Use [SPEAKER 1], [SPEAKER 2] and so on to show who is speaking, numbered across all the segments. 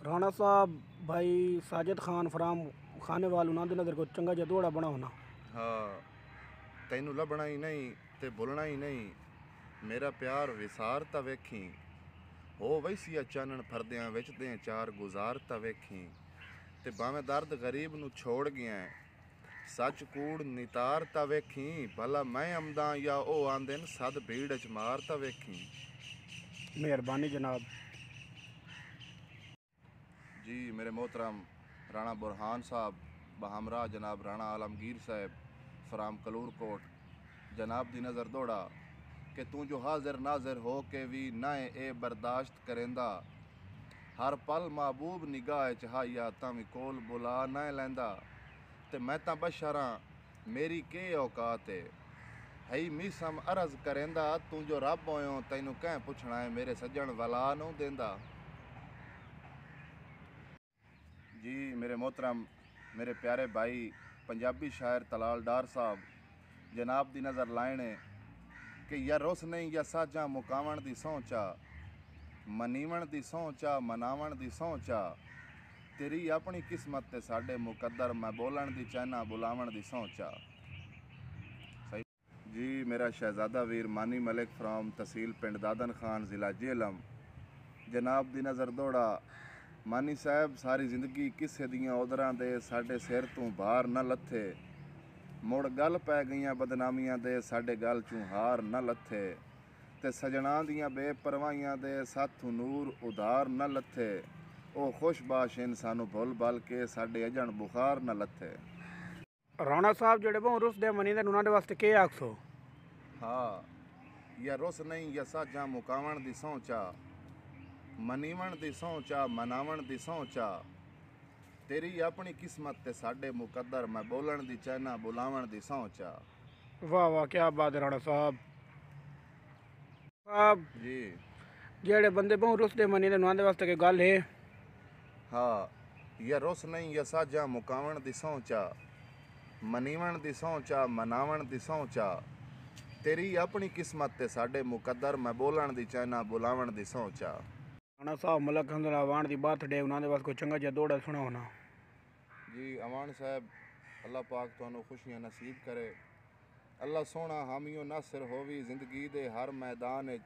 [SPEAKER 1] राणा साहब भाई साजिद खान फराम खाने वाल उन्होंने नज़र को चंगा जिहा दोड़ा बना होना।
[SPEAKER 2] हाँ, तैनू लभना ही नहीं ते भुलना ही नहीं, मेरा प्यार विसार ता वेखी, हो वैसिया चानन फरदियां विच दे चार गुजार ता वेखी, ते भावें दर्द गरीब नू छोड़ गया सच कूड़ नितार ता वेखी, भला मैं आमदा या ओ आंदे न सद भीड़ च मार ता वेखी।
[SPEAKER 1] मेहरबानी जनाब।
[SPEAKER 2] जी मेरे मोहतरम राणा बुरहान साहब बहमरा जनाब राणा आलमगीर साहब फराम कलूर कोट, जनाब दी नज़र दौड़ा कि तू जो हाजिर नाजिर हो के भी ना ए बर्दाश्त करेंदा, हर पल महबूब निगाह च हाया तां कोल बुला ना लैंदा, ते मैं तां बशरा मेरी के औकात है मीसम अर्ज करेंदा, तू जो रब होयो तैनू कैं पुछना है मेरे सज्जन वला नूं देंदा। जी मेरे मोहतरम मेरे प्यारे भाई पंजाबी शायर तलाल डार साहब, जनाब दी नज़र लाइने कि या रुस नहीं या साजा मुकावण दी सोचा, मनीवण दी सोचा मनावण दी सोचा, तेरी अपनी किस्मत ते साडे मुकद्दर मैं बोलण दी चैना बुलावण दी सोचा। सही जी मेरा शहजादा वीर मानी मलिक फ्राम तहसील पिंड दादन खान ज़िला जेहलम, जनाब दी नज़र दौड़ा मानी साहब सारी जिंदगी किसे दियां उदरां दे साडे सिर तों भार न लथे, मुड़ गल पै गईयां बदनामियां दे साडे गल चों हार न लथे, ते सजणा दियां बेपरवाहियां दे साथों नूर उधार न लथे, ओ खुशबाश इन सानू भुल बल के साडे अजन बुखार न लथे।
[SPEAKER 1] राणा साहब जेड़े बहु रुस दे मनी दे उन्होंने वास्ते के आखसो?
[SPEAKER 2] हाँ, या रुस नहीं या साजा मुकावण दी सोचा, मनीवण दी सोचा मनावण दी सोचा, तेरी अपनी किस्मत ते साडे मुकद्दर मैं बोलण दी चैना बुलावण दी सोचा।
[SPEAKER 1] वाह वाह क्या बात है राणा साहब। साहब
[SPEAKER 2] जी
[SPEAKER 1] जेड़े बंदे बहु रुस दे मनी दे उन्होंने वास्ते के गल है?
[SPEAKER 2] हाँ, या रुस नहीं या साजा मुकावण दी सोचा, मनीवण दी सोचा मनावण दी सोचा, तेरी अपनी किस्मत ते साडे मुकद्दर मैं बोलण दी चैना बुलावण दी सोचा।
[SPEAKER 1] राणा साहब मलक हसन अवान दी बर्थडे उन्होंने वास्ते कोई चंगा जिहा दोड़ा सुना होना।
[SPEAKER 2] जी अवान साहब अल्लाह पाक तुहानू खुशियां नसीब करे, अल्लाह सोना हामियो नासिर होवी जिंदगी दे हर मैदान च,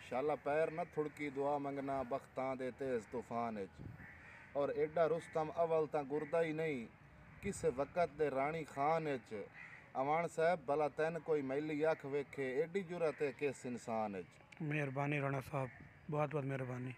[SPEAKER 2] शाला पैर न थुड़की दुआ मंगना बख्तां दे तेज़ तूफान च, और एडा रुस्तम अवल तां गुरदा ही नहीं किस वक़्त दे रानी खान च, अवान साहब भला तैन कोई मैली अख वेखे एडी जुरत है किस इंसान च।
[SPEAKER 1] मेहरबानी राणा साहब, बहुत बहुत मेहरबानी।